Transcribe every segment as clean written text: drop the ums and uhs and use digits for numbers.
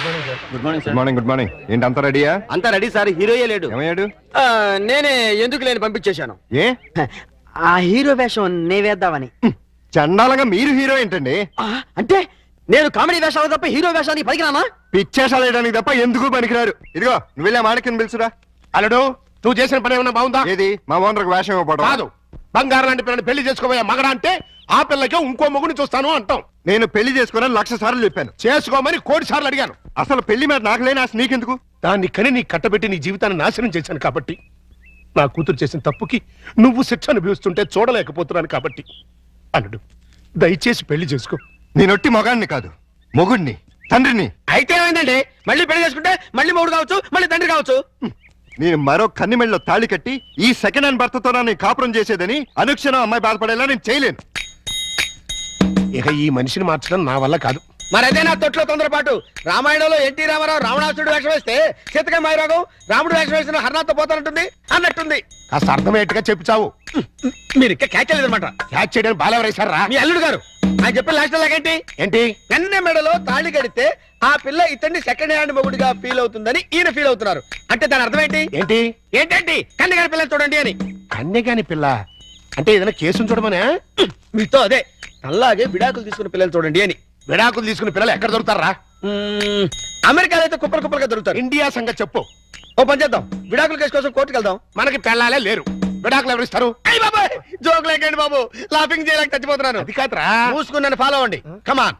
Good morning good morning. ఏంటి అంతా రెడీయా? అంతా రెడీ సార్, హీరోయే లేడు. ఏమయ్యాడు? నేనే ఎందుకు లేని పంపించేశాను. ఏ ఆ హీరో వేషం నే వేద్దామని. చండాలంగా మీరు హీరో ఏంటండి? అంటే నేను కామెడీ వేషాలు తప్ప హీరో వేషానికి పనికిరానా? పిచ్చేషాలు వేయడానికి తప్ప ఎందుకు పనికిరారు. ఇదిగో నువ్వు వెళ్ళా మాడకిని పిలుచురా. అల్లుడు, నువ్వు చేసిన పని ఏమన్నా బాగుందా? ఏది మా ఓనర్కి వేషం ఇవ్వడం కాదు, బంగారం లాంటి పిల్లని పెళ్లి చేసుకోబోయే మగడా అంటే ఆ పిల్లకే ఇంకో మొగుని చూస్తాను అంటాం. నేను పెళ్లి చేసుకోనని 1,00,000 సార్లు చెప్పాను. చేసుకోమని 1,00,00,000 సార్లు అడిగాను. అసలు పెళ్లి మీద నాకు లేని ఆశ నీకెందుకు? దాన్ని కని నీ కట్టబెట్టి నీ జీవితాన్ని నాశనం చేశాను కాబట్టి, నా కూతురు చేసిన తప్పుకి నువ్వు శిక్ష అనుభవిస్తుంటే చూడలేకపోతున్నాను కాబట్టి, అల్లుడు దయచేసి పెళ్లి చేసుకో. నేనొట్టి మగాడిని కాదు, మొగుడిని, తండ్రిని. అయితే ఏమైందండి? మళ్ళీ పెళ్లి చేసుకుంటే మళ్ళీ మొగుడు కావచ్చు, మళ్ళీ తండ్రి కావచ్చు. నేను మరో కన్నిమెళ్ళలో తాళి కట్టి ఈ సెకండ్ హ్యాండ్ భర్తతో నేను కాపురం చేసేదని అనుక్షణం అమ్మాయి బాధపడేలా నేను చేయలేను. ఇక ఈ మనిషిని మార్చడం నా వల్ల కాదు. మరి అదే నా తొట్లో తొందరపాటు. రామాయణంలో ఎన్టీ రామారావు రావణాసుడు వేషం వేస్తే సీతక మాయరాగం రాముడు వేషం వేసిన హర్నాథ్తో పోతానంటుంది అన్నట్టుంది. కాస్త అర్థమయ్యేట్టుగా చెప్పు చావు. మీరు ఇంకా క్యాచ్ చేయలేదన్నమాట. క్యాచ్ చేయడానికి బాలెవరేశారా? మీ అల్లుడు గారు ఆయన చెప్పిన లాస్ట్ లాగేంటి? ఏంటి? కన్నె మెడలో తాళి కడితే ఆ పిల్ల ఇతన్ని సెకండ్ హ్యాండ్ మొగుడిగా ఫీల్ అవుతుందని ఈయన ఫీల్ అవుతున్నారు. అంటే దాని అర్థం ఏంటి? ఏంటి ఏంటండి కన్నె గారి పిల్లలు చూడండి అని. కన్యగాని పిల్ల అంటే ఏదైనా కేసును చూడమనే? మీతో అదే అలాగే విడాకులు తీసుకున్న పిల్లలు చూడండి అని. విడాకులు తీసుకున్న పిల్లలు ఎక్కడ దొరుకుతారా? అమెరికాలో అయితే కుప్పలు కుప్పలుగా దొరుకుతారు. ఇండియా సంగతి చెప్పు. ఓ పని చేద్దాం, విడాకుల కేసు కోసం కోర్టుకు వెళ్దాం. మనకి పెళ్ళాలే లేరు, విడాకులు ఎవరు ఇస్తారు? అయ్యి బాబాయ్, జోక్ లేకండి బాబు, లాఫింగ్ చేయలేక చచ్చిపోతున్నాను. అది కాదురా. మూసుకుని నన్ను ఫాలో అవ్వండి. కమాన్.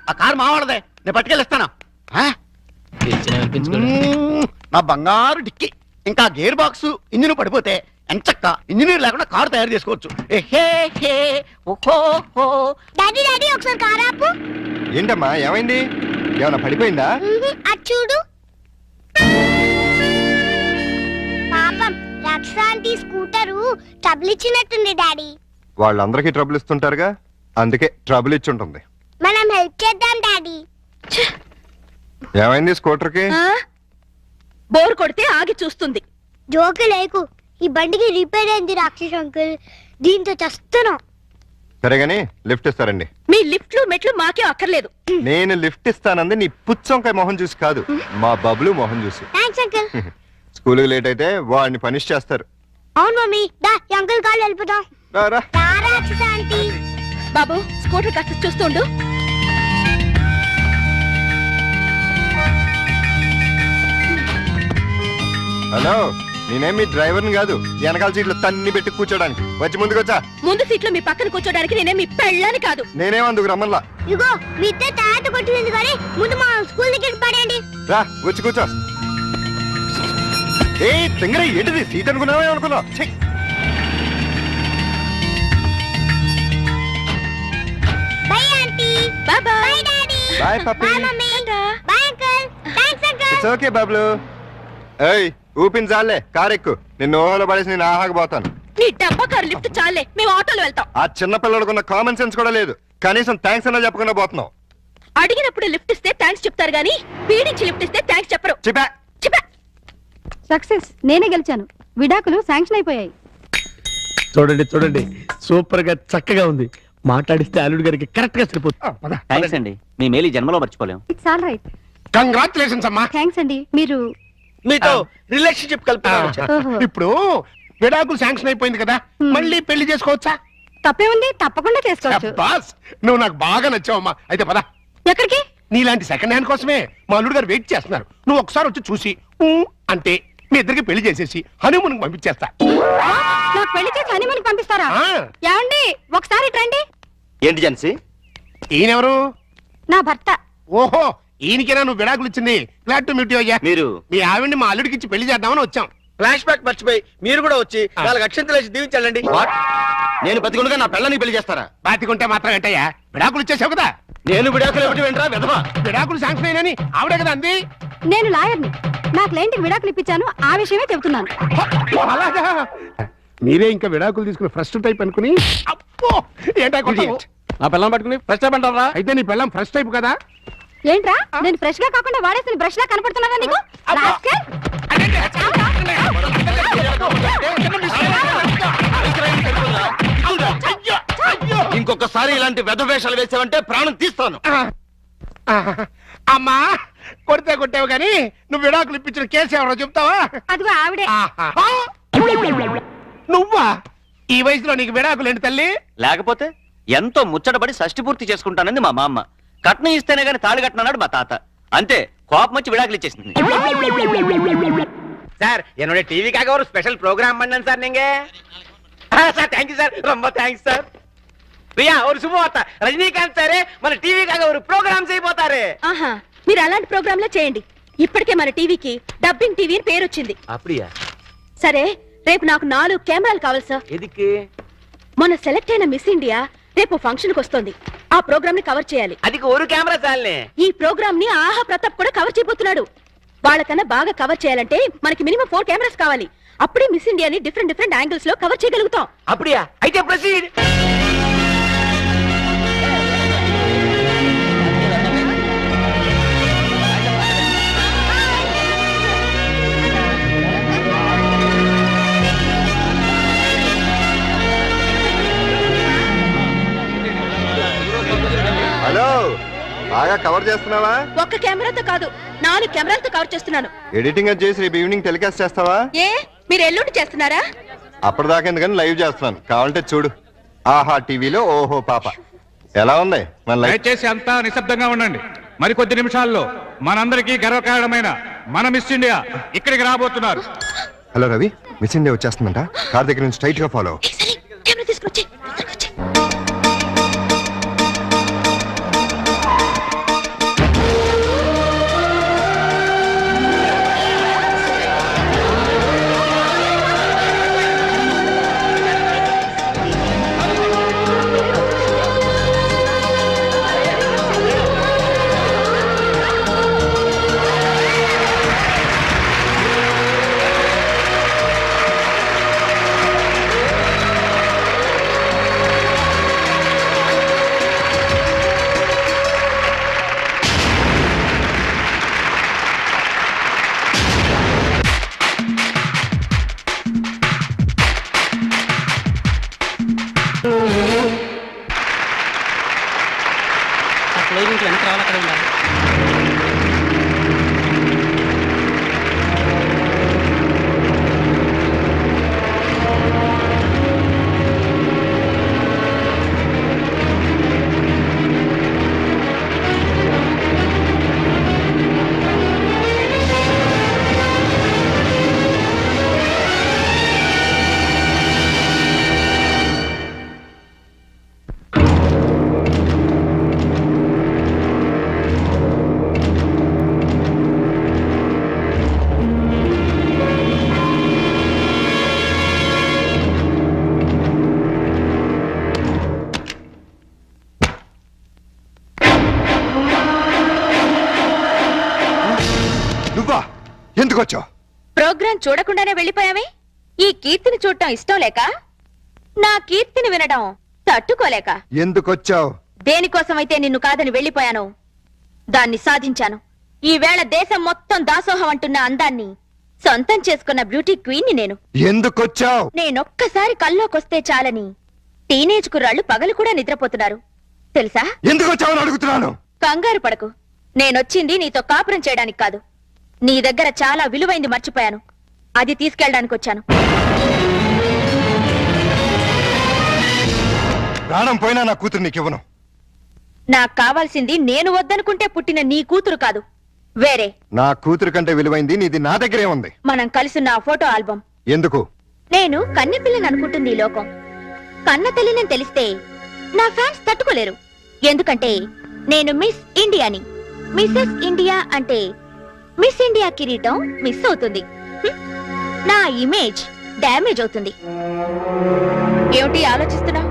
ఆ కారు మావాడదే, నేను పట్టుకెళ్ళిస్తాను. నా బంగారు డిక్కి, ఇంకా గేర్ బాక్స్ ఇంజిన్ పడిపోతే ఎంచక్క ఇంజనీర్ లేకుండా కారు తయారు చేసుకోవచ్చు. డాడీ డాడీ ఒకసారి కారు ఆపు. ఏంటమ్మా ఏమైంది? ఏమన్నా పడిపోయిందా? అది చూడు. పాపం రక్షాంటి స్కూటరు ట్రబుల్ ఇచ్చినట్టుంది డాడీ. వాళ్ళందరికీ ట్రబుల్ ఇస్తుంటారుగా, అందుకే ట్రబుల్ ఇచ్చి ఉంటుంది. మనం హెల్ప్ చేద్దాం డాడీ. ఏమైంది స్కూటర్కి? బోర్ కొడితే ఆగి చూస్తుంది. జోకు లేకు, ఈ బండికి రిపేర్ అయింది రాక్షస్ అంకుల్, దీంతో చస్తున్నాం. సరేగాని లిఫ్ట్ ఇస్తారండి. మీ లిఫ్ట్లు మెట్లు మాకే అక్కర్లేదు. నేను లిఫ్ట్ ఇస్తానంది నీ పుచ్చంకాయ మొహం చూసి కాదు, మా బబ్లు మొహం చూసి. Thanks uncle. స్కూల్కి లేట్ అయితే వాడిని పనిష్ చేస్తారు. అవును మమ్మీ, దా ఈ అంకుల్ కాళ్ళు వెళ్ళిపోతాం. రారా. రాక్షస్ ఆంటీ. బాబు స్కూటర్ కాస్త చూస్తుండు. హలో, నేనేం మీ డ్రైవర్ని కాదు, వెనకాల సీట్లు తన్ని పెట్టి కూర్చోడానికి. వచ్చి ముందుకొచ్చా. ముందు సీట్లో మీ పక్కన కూర్చోడానికి నేనే మీ పెళ్ళాని కాదు. నేనేం అందుకు రమ్మల్లా. ఇగో మీ ఇద్దరు తర్వాత కొట్టింది కానీ ముందు మా స్కూల్ దగ్గర పడండి. రా వచ్చి కూర్చో. ఏ తింగర ఏంటిది, సీట్ అనుకున్నావే అనుకున్నావు. Bye aunty. Bye bye. Bye daddy. Bye puppy. Bye mummy. Bye uncle. Thanks uncle. It's okay Bablu. ఏయ్ ఊపిన చాలే, కారు ఎక్కు. నిన్ను ఓహోలో పడేసి నేను ఆహాకపోతాను. నీ డబ్బా కారు లిఫ్ట్ చాలే, మేము ఆటోలో వెళ్తాం. ఆ చిన్న పిల్లలకున్న కామన్ సెన్స్ కూడా లేదు, కనీసం థ్యాంక్స్ అన్నా చెప్పకుండా పోతున్నావు. అడిగినప్పుడు లిఫ్ట్ ఇస్తే థ్యాంక్స్ చెప్తారు గానీ పీడించి లిఫ్ట్ ఇస్తే థ్యాంక్స్ చెప్పరు. చెప్పా. సక్సెస్, నేనే గెలిచాను. విడాకులు శాంక్షన్ అయిపోయాయి. చూడండి చూడండి, సూపర్ గా చక్కగా ఉంది. మాట్లాడిస్తే అల్లుడు గారికి కరెక్ట్ గా సరిపోతుంది. థ్యాంక్స్ అండి, మీ మేలు జన్మలో మర్చిపోలేం. It's all right. కంగ్రాచులేషన్స్ అమ్మా. థ్యాంక్స్ అండి. మీరు మీతో రిలేషన్షిప్ కలుపుతున్నాను. ఓహో. ఇప్పుడు విడాకులు శాంక్షన్ అయిపోయింది కదా, మళ్ళీ పెళ్లి చేసుకోవచ్చా? తప్పే ఉంది, తప్పకుండా చేసుకోవచ్చు. బాస్, నువ్వు నాకు బాగా నచ్చావమ్మా. అయితే పద. ఎక్కడికి? నీలాంటి సెకండ్ హ్యాండ్ కోసమే మా అల్లుడు గారు వెయిట్ చేస్తున్నారు. నువ్వు ఒకసారి వచ్చి చూసి అంటే మీ ఇద్దరికి పెళ్లి చేసేసి హనీమూన్ పంపించేస్తా. నాకు పెళ్లి చేసి హనీమూన్ పంపిస్తారా? ఆ. ఏమండి ఒకసారి రండి. ఏంటి జెన్సీ? ఈయనెవరు? నా భర్త. ఓహో, ఈయనకేనా నువ్వు విడాకులు ఇచ్చింది? గ్లాడ్ టు మీట్ యు అయ్యా. మీరు మీ ఆవిడ్ని మా అల్లుడికి ఇచ్చి పెళ్లి చేద్దామని వచ్చాం. ఫ్లాష్ బ్యాక్ మర్చిపోయి మీరు కూడా వచ్చి వాళ్ళకి అక్షంతలు వేసి దీవించాలండి. నేను బతికుండగా నా పిల్లని పెళ్లి చేస్తారా? బాతికుంటే మాత్రం ఏంటయ్యా, విడాకులు ఇచ్చేసావు కదా. నేను విడాకులు ఏమిటి వెంటరా విధవా? విడాకులు శాంక్షన్ అయినని ఆవిడే కదా అంది. నేను లాయర్ని, నా క్లయింట్కి విడాకులు ఇప్పించాను, ఆ విషయమే చెబుతున్నాను. అలాగా? మీరే ఇంకా విడాకులు తీసుకుని ఫస్ట్ టైప్ అనుకుని అప్పో ఏంటా నా పిల్లని పట్టుకుని ఫస్ట్ టైప్ అంటారా? అయితే నీ పిల్లం ఫస్ట్ టైప్ కదా. ఏంట్రా నేను ఫ్రెష్ గా కాకుండా వాడేసిన బ్రష్ లా కనపడుతున్నారా నీకు? రాస్కెల్. ఇంకొకసారి ఇలాంటి వెధవేషాలు వేసావంటే ప్రాణం తీస్తాను. అమ్మా కొడితే కొట్టావు గాని నువ్వు విడాకులు ఇప్పించిన కేసు ఎవరో చెప్తావా? అదిగో ఆవిడే. ఆహా. నువ్వా? ఈ వయసులో నీకు విడాకులేంటి తల్లి? లేకపోతే ఎంతో ముచ్చటపడి షష్టి పూర్తి చేసుకుంటానంది మా మామ. కట్నం ఇస్తేనే గాని తాళి కట్టినాడు మా తాత. అంతే, కోపం వచ్చి విడాకులు ఇచ్చేసింది. சார் என்னோட டிவிக்காக ஒரு ஸ்பெஷல் ப்ரோக்ராம் பண்ணேன் சார் நீங்க. சார் தேங்க்யூ சார், ரொம்ப தேங்க்ஸ் சார். ప్రియా ஒரு శుభవార్త, రజనీకాంత్ సారే మన టీవీకాగా ఒక ప్రోగ్రామ్ చేయబోతారు. ఆహా, మీరు అలాంటి ప్రోగ్రాంలే చేయండి. ఇప్పటికే మన టీవీకి డబ్బింగ్ టీవీ అని పేరు వచ్చింది. அப்படியா? సరే, రేపు నాకు 4 కెమెరాలు కావాలి సార్. ఎదుకు? మొన్న సెలెక్ట్ అయిన మిస్ ఇండియా రేపు ఫంక్షన్ కి వస్తుంది. ఆ ప్రోగ్రామ్ ని కవర్ చేయాలి. అదికి ఒక కెమెరా చాలే. ఈ ప్రోగ్రామ్ ని ఆహా ప్రతాప్ కూడా కవర్ చేయబోతున్నాడు. వాళ్ళకన్నా బాగా కవర్ చేయాలంటే మనకి మినిమం 4 కెమెరాస్ కావాలి. అప్పుడే మిస్ ఇండియాని డిఫరెంట్ యాంగిల్స్ లో కవర్ చేయగలుగుతాం. அப்படியா? అయితే ప్రొసీడ్. హలో, బాగా కవర్ చేస్తున్నావా? ఒక్క కెమెరాతో కాదు, 4 కెమెరాలతో కవర్ చేస్తున్నాను. ఎడిటింగ్ అది చేసి రేపు ఈవినింగ్ టెలికాస్ట్ చేస్తావా? ఏ, మీరు ఎల్లుండి చేస్తున్నారా? అప్పటిదాకా ఎందుకని లైవ్ చేస్తున్నాను, కావాలంటే చూడు. ఆహా టీవీలో ఓహో పాప. ఎలా ఉంది మన లైవ్? దయచేసి అంతా నిశ్శబ్దంగా ఉండండి. మరికొద్ది నిమిషాల్లో మనందరికీ గర్వకారణమైన మన మిస్ ఇండియా ఇక్కడికి రాబోతున్నారు. హలో రవి, మిస్ ఇండియా వచ్చేస్తుందంట. కార్ దగ్గర నుంచి స్ట్రైట్ గా ఫాలో. ఏ, సరే, కెమెరా తీసుకొచ్చి. నువ్వా? ఎందుకు వచ్చావు? ప్రోగ్రామ్ చూడకుండానే వెళ్ళిపోయామే. ఈ కీర్తిని చూడటం ఇష్టం లేక, నా కీర్తిని వినడం తట్టుకోలేక. ఎందుకు వచ్చావు? దేనికోసమైతే నిన్ను కాదని వెళ్ళిపోయాను, దాన్ని సాధించాను. ఈ వేళ దేశం మొత్తం దాసోహం అంటున్న అందాన్ని సొంతం చేసుకున్న బ్యూటీ క్వీన్ ని నేను. ఎందుకు వచ్చావు? నేనొక్కసారి కల్లోకొస్తే చాలని టీనేజ్ కుర్రాళ్ళు పగలు కూడా నిద్రపోతున్నారు తెలుసా? ఎందుకు వచ్చావని అడుగుతున్నాను. కంగారు పడకు, నేనొచ్చింది నీతో కాపురం చేయడానికి కాదు. నీ దగ్గర చాలా విలువైంది మర్చిపోయాను, అది తీసుకెళ్ళడానికి వచ్చాను. ప్రాణం పోయినా నా కూతురు నీకివ్వను. నాకు కావాల్సింది నేను వద్దనుకుంటే పుట్టిన నీ కూతురు కాదు, వేరే. నా కూతురు కంటే విలువైంది నీది నా దగ్గరే ఉంది. మనం కలిసిన ఆ ఫోటో ఆల్బమ్. ఎందుకు? నేను కన్నెపిల్లని అనుకుంటుంది ఈ లోకం. కన్న తల్లిని తెలిస్తే నా ఫ్యాన్స్ తట్టుకోలేరు. ఎందుకంటే నేను మిస్ ఇండియాని. మిస్సెస్ ఇండియా అంటే మిస్ ఇండియా కిరీటం మిస్ అవుతుంది, నా ఇమేజ్ డ్యామేజ్ అవుతుంది. ఏమిటి ఆలోచిస్తున్నావు?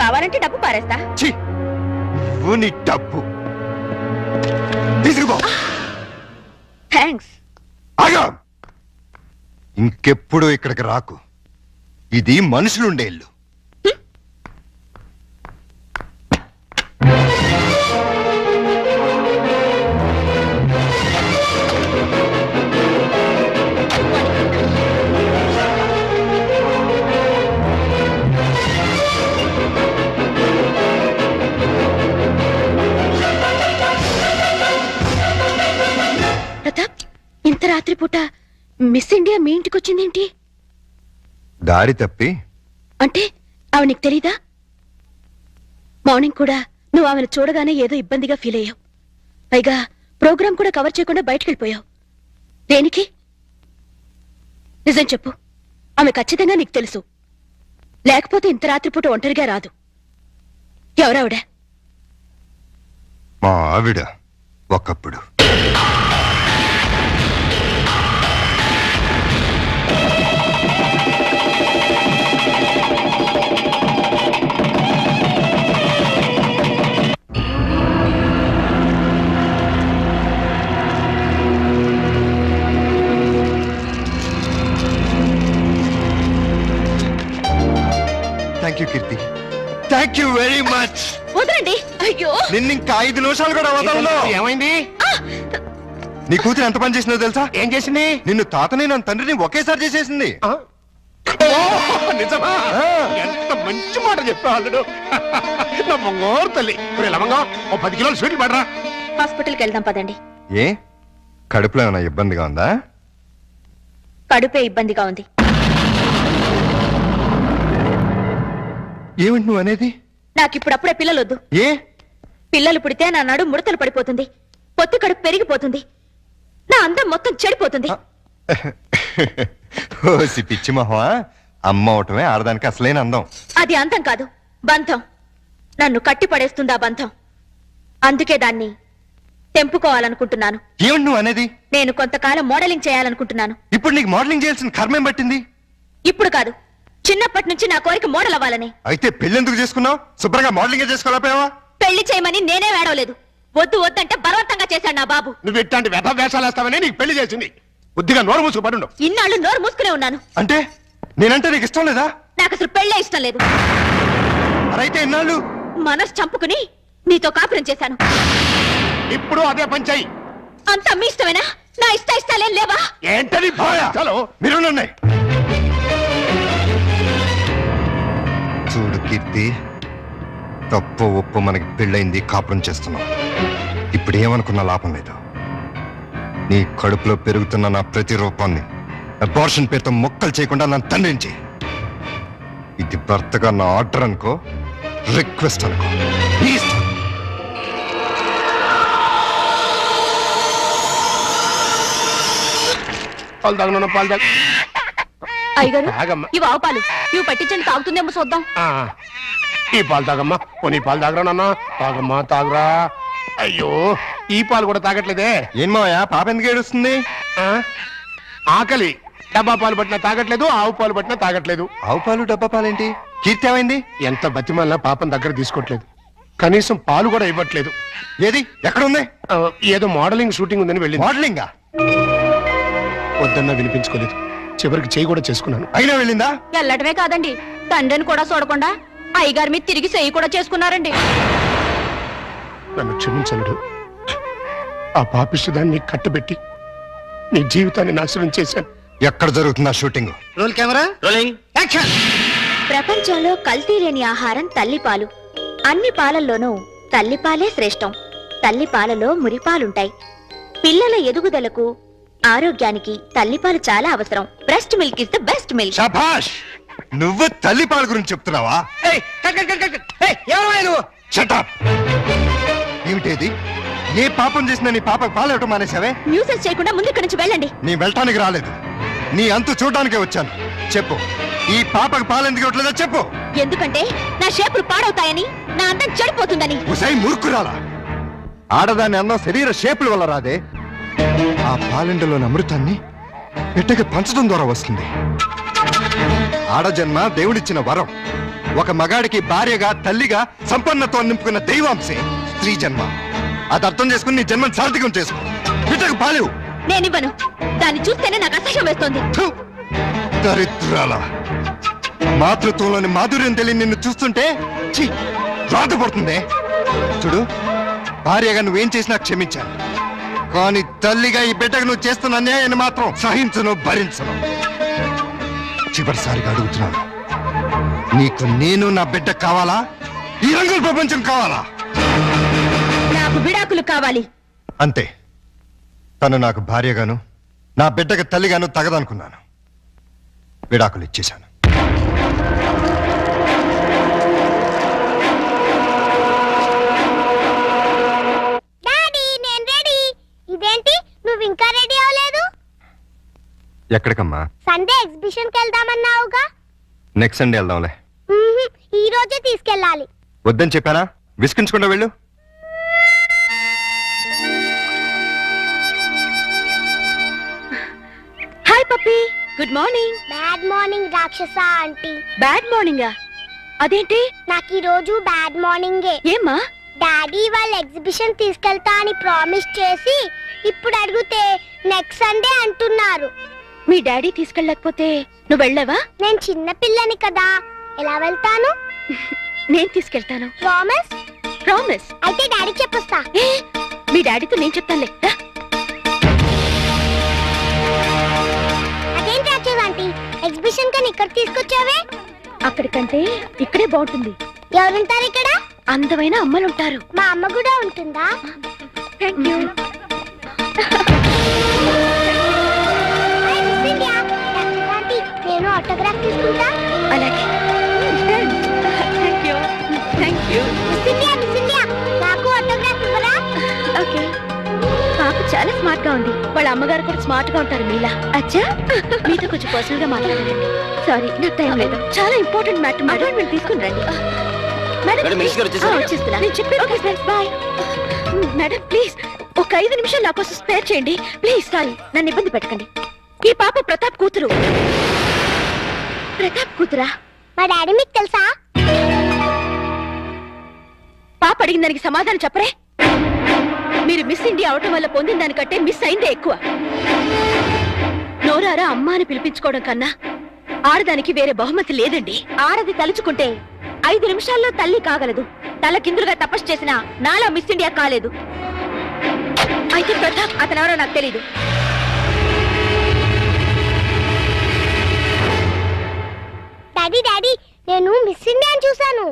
కావాలంటే డబ్బు పారేస్తా. ఛీ, నువ్వు నీ డబ్బు తీసుకుపో. థ్యాంక్స్. ఆగా, ఇంకెప్పుడు ఇక్కడికి రాకు. ఇది మనుషులుండే ఇల్లు. మిస్ ఇండియా మీ ఇంటికి వచ్చిందేంటి? దారి తప్పి అంటే ఆమె నీకు తెలీదా? మార్నింగ్ కూడా నువ్వు ఆమెను చూడగానే ఏదో ఇబ్బందిగా ఫీల్ అయ్యావు. పైగా ప్రోగ్రాం కూడా కవర్ చేయకుండా బయటికి వెళ్ళిపోయావు. దేనికి? నిజం చెప్పు. ఆమె ఖచ్చితంగా నీకు తెలుసు, లేకపోతే ఇంత రాత్రిపూట ఒంటరిగా రాదు. ఎవరావిడ? మా ఆవిడ ఒకప్పుడు. Thank you Keerthi, thank you very much. వదలండి. అయ్యో, నిన్ను ఇంకా 5 నిమిషాలు కూడా వదలను. ఏమైంది? నీ కూతురు ఎంత పని చేసిందో తెలుసా? ఏం చేసింది? నిన్ను తాతని నన్ను తండ్రిని ఒకేసారి చేసేసింది. ఆ? ఓ, నిజమా? ఎంత మంచి మాట చెప్పావు అల్లుడు. నా బంగారు తల్లి. లవంగా ఓ 10 కిలోలు స్వీట్లు పడరా. హాస్పిటల్కి వెళ్దాం పదండి. ఏ కడుపులో ఏమైనా ఇబ్బందిగా ఉందా? కడుపే ఇబ్బందిగా ఉంది. ఏమిటి నువ్వు అనేది? నాకిప్పుడప్పుడే పిల్లలొద్దు. ఏ పిల్లలు పుడితే నా నడు ముడతలు పడిపోతుంది, పొత్తి కడుపు పెరిగిపోతుంది, నా అందం మొత్తం చెడిపోతుంది. ఓసి పిచ్చి మొహమా, అమ్మ అవటమే ఆడదానికి అసలైన అందం. అది అందం కాదు, బంధం. నన్ను కట్టి పడేస్తుంది ఆ బంధం. అందుకే దాన్ని తెంపుకోవాలనుకుంటున్నాను. ఏమిటి నువ్వు అనేది? నేను కొంతకాలం మోడలింగ్ చేయాలనుకుంటున్నాను. ఇప్పుడు నీకు మోడలింగ్ చేయాల్సిన కర్మేం పట్టింది? ఇప్పుడు కాదు, చిన్నప్పటి నుంచి నా కోరిక మోడల్ అవ్వాలని. అయితే పెళ్ళెందుకు చేసుకున్నావు? శుభ్రంగా మోడలింగ్ చేసుకోలేకపోయావా? పెళ్లి చేయమని నేనే వేడవలేదు. వద్దు వద్దంటే బలవంతంగా చేశాడు నా బాబు. నువ్వు ఇట్లాంటి వ్యధ వేషాలు వేస్తావని నీకు పెళ్లి చేసింది. బుద్ధిగా నోరు మూసుకు పడుండు. ఇన్నాళ్ళు నోరు మూసుకునే ఉన్నాను. అంటే నేనంటే నీకు ఇష్టం లేదా? నాకు అసలు పెళ్ళే ఇష్టం లేదు. అరైతే ఇన్నాళ్ళు మనసు చంపుకుని నీతో కాపురం చేశాను. ఇప్పుడు అదే పని చెయ్యి. అంతా మీ ఇష్టమేనా? నా ఇష్టాలేం లేవా? ఏంటది? చలో మీరు ఉన్నాయి. చూడు కీర్తి, తప్పు ఒప్పు మనకి పెళ్ళైంది, కాపురం చేస్తున్నాం. ఇప్పుడు ఏమనుకున్నా లాభం లేదు. నీ కడుపులో పెరుగుతున్న నా ప్రతి రూపాన్ని అబార్షన్ పేరుతో మొక్కలు చేయకుండా నన్ను తండ్రించి. ఇది భర్తగా నా ఆర్డర్ అనుకో, రిక్వెస్ట్ అనుకో. ప్లీజ్. పాలు తాగను, పాలు తాగ. అయ్యగారు, తాగమ్మా. ఇవి ఆవు పాలు. ఇవి పట్టించండి, తాగుతుందేమో చూద్దాం. ఈ పాలు తాగమ్మా. పోనీ పాలు తాగరా నాన్న. తాగమ్మా, తాగరా. అయ్యో, ఈ పాలు కూడా తాగట్లేదే. ఏం మావయ్య, పాప ఎందుకు ఏడుస్తుంది? ఆ? ఆకలి. డబ్బా పాలు పట్టినా తాగట్లేదు, ఆవు పాలు పట్టినా తాగట్లేదు. ఆవు పాలు డబ్బా పాలేంటి? కీర్తి ఏమైంది? ఎంత బతిమాలినా పాపం దగ్గర తీసుకోవట్లేదు. కనీసం పాలు కూడా ఇవ్వట్లేదు. ఏది ఎక్కడుంది? ఏదో మోడలింగ్ షూటింగ్ ఉందని వెళ్ళింది. మోడలింగా? వద్దన్నా వినిపించుకోలేదు. చివరికి చేయి కూడా చేసుకున్నాను. అయినా వెళ్ళిందా? వెళ్ళటమే కాదండి, తండ్రిని కూడా చూడకుండా అయ్యగారి మీద తిరిగి చెయ్యి కూడా చేసుకున్నారండి. నన్ను క్షమించనుడు. ఆ పాపిష్టిదాన్ని కట్టబెట్టి నీ జీవితాన్ని నాశనం చేశాను. ఎక్కడ జరుగుతుందా shooting? Roll camera, rolling. Action. ప్రపంచంలో కల్తీ లేని ఆహారం తల్లిపాలు. అన్ని పాలల్లోనూ తల్లిపాలే శ్రేష్టం. తల్లిపాలలో మురిపాలుంటాయి. పిల్లల ఎదుగుదలకు, ఆరోగ్యానికి తల్లిపాలు చాలా అవసరం. Breast milk is the best milk. శభాష్! నువ్వు తల్లి పాల గురించి చెప్తున్నావా? Shut up! ఏమిటేది? ఏ పాపం చేసినా నీ పాపకు పాలు ఇవ్వటం మానేశావే? న్యూసెన్స్ చేయకుండా ముందు ఇక్కడి నుంచి వెళ్ళండి. నీ వెళ్ళటానికి రాలేదు, నీ అంతు చూడడానికే వచ్చాను. చెప్పు, ఈ పాపకు పాలు ఎందుకు ఇవ్వట్లేదో చెప్పు. ఎందుకంటే నా షేపులు పాడవుతాయని, నా అందం చెడిపోతుందని. ఉసై మూర్ఖురాలా! ఆడదాని అందం శరీర షేపుల వల్ల రాదే. ఆ పాలెండలోని అమృతాన్ని బిడ్డకి పంచడం ద్వారా వస్తుంది. ఆడజన్మ దేవుడిచ్చిన వరం. ఒక మగాడికి భార్యగా, తల్లిగా సంపన్నత్వం నింపుకున్న దైవాంశే స్త్రీ జన్మ. అది అర్థం చేసుకుని నీ జన్మను సార్థకం చేసుకో. బిడ్డకు పాలు. నేనివ్వను. దాన్ని చూస్తేనే నాకు అసహ్యం వేస్తోంది. థు! దరిద్రాల! మాతృత్వంలోని మాధుర్యం తెలియని నిన్ను చూస్తుంటే ఛీ, బాధపడుతుందే. చూడు, భార్యగా నువ్వేం చేసినా క్షమించాను, కానీ తల్లిగా ఈ బిడ్డకు నువ్వు చేస్తున్న అన్యాయాన్ని మాత్రం సహించను, భరించను. చివరిసారిగా అడుగుతున్నాను, నీకు నేను నా బిడ్డ కావాలా? ఈ రంగుల ప్రపంచం కావాలా? నాకు విడాకులు కావాలి. అంతే. తను నాకు భార్యగాను, నా బిడ్డకి తల్లిగాను తగదనుకున్నాను. విడాకులు ఇచ్చేశాను. డాడీ నేను రెడీ. ఇదేంటి నువ్వు ఇంకా రెడీ అవ్వలేదు? ఎక్కడికమ్మా? సండే ఎగ్జిబిషన్ కి వెళ్దామన్నావుగా. నెక్స్ట్ సండే వెళ్దాంలే. ఈ రోజే తీసుకెళ్ళాలి. వద్దని చెప్పానా? విసిగించకుండా వెళ్ళు. హాయ్ పప్పి, గుడ్ మార్నింగ్. బ్యాడ్ మార్నింగ్ రాక్షస ఆంటీ. బ్యాడ్ మార్నింగా? అదేంటి? నాకు ఈ రోజు బ్యాడ్ మార్నింగే. ఏమ్మా? డాడీ వాళ్ళ ఎగ్జిబిషన్ తీసుకెళ్తా అని ప్రామిస్ చేసి ఇప్పుడు అడిగితే నెక్స్ట్ సండే అంటున్నారు. మీ డాడీ తీసుకెళ్ళకపోతే నువ్వు వెళ్ళావా? నేను చిన్న పిల్లని కదా, ఎలా వెళ్తాను? నేను తీసుకెళ్తాను. ప్రామిస్? ప్రామిస్. అయితే డాడీ చెప్పొస్తా. ఏ, మీ డాడీతో నేను చెప్తానులే. రా. అదేంటి రాక్షస ఆంటీ, ఎగ్జిబిషన్ కని ఇక్కడ తీసుకొచ్చావే? అక్కడికంటే ఇక్కడే బాగుంటుంది. ఎవరుంటారు ఇక్కడ? అందమైన అమ్మలుంటారు. మా అమ్మ కూడా ఉంటుందా? Thank you. నేను ఆటోగ్రాఫ్ తీసుకుంటా. అలాగే. Thank you. Thank you. Miss India, నాకు ఆటోగ్రాఫ్ ఇవ్వరా? ఓకే. పాప చాలా స్మార్ట్ గా ఉంది. వాళ్ళ అమ్మగారు కూడా స్మార్ట్ గా ఉంటారు మీలా. అచ్చా, మీతో కొంచెం పర్సనల్ గా మాట్లాడాలండి. సారీ, నాకు టైం లేదు. చాలా ఇంపార్టెంట్ మ్యాటర్. అపాయింట్మెంట్ తీసుకుని రండి. మేడం వచ్చేస్తున్నా. నేను చెప్పాను. Okay sir, bye. Madam please ఒక 5 నిమిషాలు నా కోసం స్పేర్ చేయండి ప్లీజ్. సారీ, నన్ను ఇబ్బంది పెట్టకండి. ఈ పాప ప్రతాప్ కూతురు. ప్రతాప్ కూతురా? మా డాడీ మీకు తెలుసా? పాప అడిగిన దానికి సమాధానం చెప్పరే. మీరు మిస్ ఇండియా అవటం వల్ల పొందిన దానికంటే మిస్ అయిందే ఎక్కువ. నోరారా అమ్మ అని పిలిపించుకోవడం కన్నా ఆడదానికి వేరే బహుమతి లేదండి. ఆడది తలుచుకుంటే 5 నిమిషాల్లో తల్లి కాగలదు. తల కిందులుగా తపస్సు చేసినా నాలా మిస్ ఇండియా కాలేదు. అయితే ప్రతాప్ అతనెవరో నాకు తెలీదు. డాడీ డాడీ, నేను మిస్ ఇండియాని చూసాను.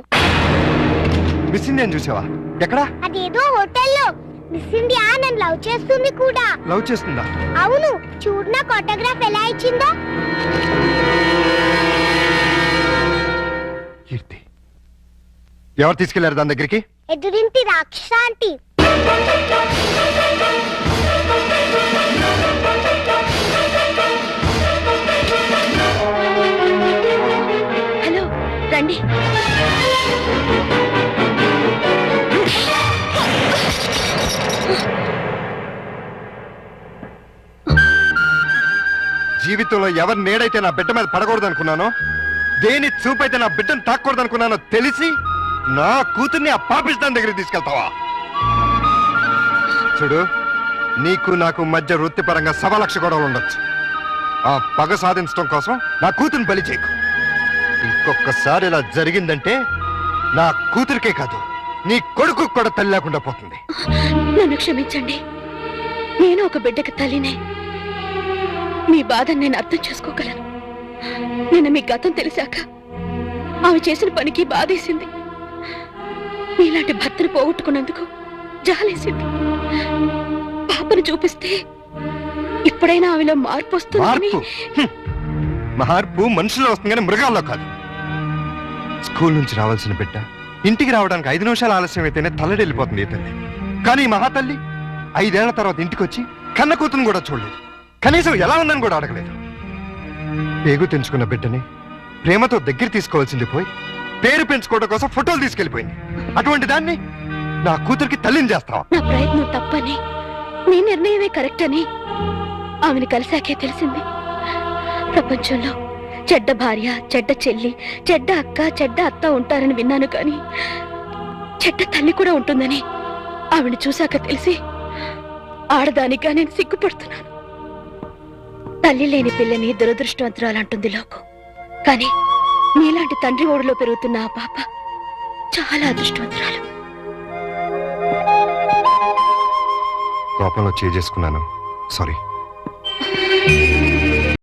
మిస్ ఇండియన్ చూసావా? ఎక్కడా? అదేదో హోటల్లో. మిస్ ఇండియా నన్ను లవ్ చేస్తుంది కూడా. లవ్ చేస్తుందా? అవును, చూడు నాకు ఆటోగ్రాఫ్ ఎలా ఇచ్చిందో. కీర్తి, ఎవరు తీసుకెళ్లారు దాని దగ్గరికి? ఎదురింటి రాక్షస ఆంటీ. హలో, రండి. జీవితంలో ఎవరి నేడైతే నా బిడ్డ మీద పడకూడదు అనుకున్నానో, దేని చూపైతే నా బిడ్డను తాకూడదు అనుకున్నానో తెలిసి నా కూతుర్ని ఆ పాపిస్తాన్ దగ్గరికి తీసుకెళ్తావా? చూడు, నీకు నాకు మధ్య వృత్తిపరంగా 1,00,000 గొడవలు ఉండొచ్చు. ఆ పగ సాధించడం కోసం నా కూతుర్ని బలి చేయకు. ఇంకొకసారి ఇలా జరిగిందంటే నా కూతురికే కాదు, నీ కొడుకు కూడా తల్లి లేకుండా పోతుంది. నన్ను క్షమించండి. నేను ఒక బిడ్డకి తల్లినే. మీ బాధను నేను అర్థం చేసుకోగలను. నేను మీ గతం తెలిసాక ఆమె చేసిన పనికి బాధేసింది. మీలాంటి భర్తను పోగొట్టుకున్నందుకు జాలేసింది. పాపను చూపిస్తే ఇప్పుడైనా ఆమెలో మార్పు వస్తుంది. మార్పు మనుషుల్లో వస్తుంది కానీ మృగాల్లో కాదు. స్కూల్ నుంచి రావాల్సిన బిడ్డ ఇంటికి రావడానికి 5 నిమిషాలు ఆలస్యం అయితేనే తల్లడెళ్ళిపోతుంది ఈ తల్లి. కానీ ఈ మహాతల్లి 5 ఏళ్ల తర్వాత ఇంటికి వచ్చి కన్న కూతురు కూడా చూడలేదు. కనీసం ఎలా ఉందని కూడా అడగలేదు. పేగు తెంచుకున్న బిడ్డని ప్రేమతో దగ్గర తీసుకోవాల్సింది పోయి పేరు పెంచుకోవడం కోసం ఫోటోలు తీసుకెళ్లిపోయింది. అటువంటి దాన్ని నా కూతురికి తల్లిని చేస్తావా? నా ప్రయత్నం తప్పని, నీ నిర్ణయమే కరెక్ట్ అని ఆమెను కలిసాకే తెలిసింది. ప్రపంచంలో చెడ్డ భార్య, చెడ్డ చెల్లి, చెడ్డ అక్క, చెడ్డ అత్త ఉంటారని విన్నాను, కానీ చెడ్డ తల్లి కూడా ఉంటుందని ఆవిడ చూశాక తెలిసి ఆడదానిగా నేను సిగ్గుపడుతున్నాను. తల్లి లేని పిల్లని దురదృష్టవంతురాలంటుంది లోకం. కానీ నీలాంటి తండ్రి ఓడిలో పెరుగుతున్న ఆ పాప చాలా అదృష్టవంతురాలు. కోపంలో చేసుకున్నాను, సారీ.